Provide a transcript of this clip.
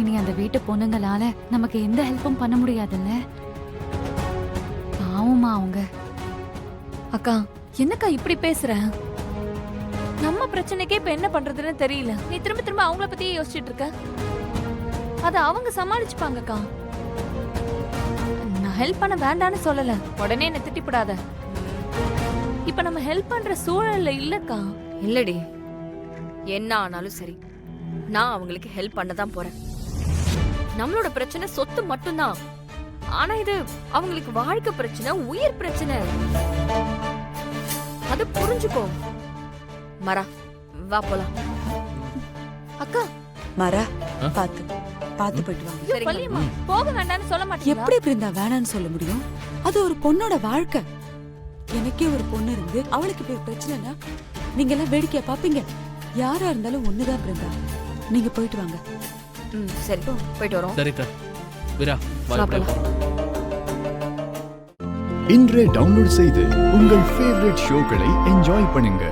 இனி அந்த வீட்டு பொண்ணுங்களால நமக்கு எந்த ஹெல்ப்பும் பண்ண முடியாதுல்ல. பாவமா அவங்க. அக்கா என்னக்கா இப்படி பேசுற? நம்ம பிரச்சனைக்கே இப்ப என்ன பண்றதுன்னு தெரியல. நீ திரும்ப திரும்ப அவங்கள பத்தியே யோசிச்சுட்டு இருக்க. அத அவங்க சமாளிச்சுப்பாங்கக்கா. நான் ஹெல்ப் பண்ண வேண்டான்னு சொல்லல, உடனே என்ன திட்டிப்படாத. இப்ப நம்ம ஹெல்ப் பண்ற சூழல்ல இல்லக்கா. இல்லடி, என்ன ஆனாலும் சரி நான் அவங்களுக்கு ஹெல்ப் பண்ண தான் போறேன். நம்மளோட பிரச்சனை சொத்து மட்டும்தான், ஆனா இது அவங்களுக்கு வாழ்க்கை பிரச்சனை, உயிர் பிரச்சனை. அது புரிஞ்சுக்கோ. மரா வா போலாம். அக்கா மரா பாத்து பாத்து போயிட்டு வாங்க. ஐயோ, வள்ளியம்மா, போக வேண்டாம்னு சொல்ல மாட்டீங்களா? எப்படி பிருந்தா வேணான்னு சொல்ல முடியும்? அது ஒரு பொண்ணோட வாழ்க்கை. எனக்கே ஒரு பொண்ணு இருந்து அவளுக்கு இப்ப ஒரு பிரச்சனைனா நீங்க எல்லாம் வேடிக்கையா பாப்பீங்க? யாரா இருந்தாலும் ஒண்ணுதான் பிருந்தா. நீங்க போயிட்டு வாங்க. சரி போயிட்டு வரோம். சரிதா வீரா வா போலாம். இன்றே டவுன்லோட் செய்து உங்கள் ஃபேவரட் ஷோக்களை என்ஜாய் பண்ணுங்க.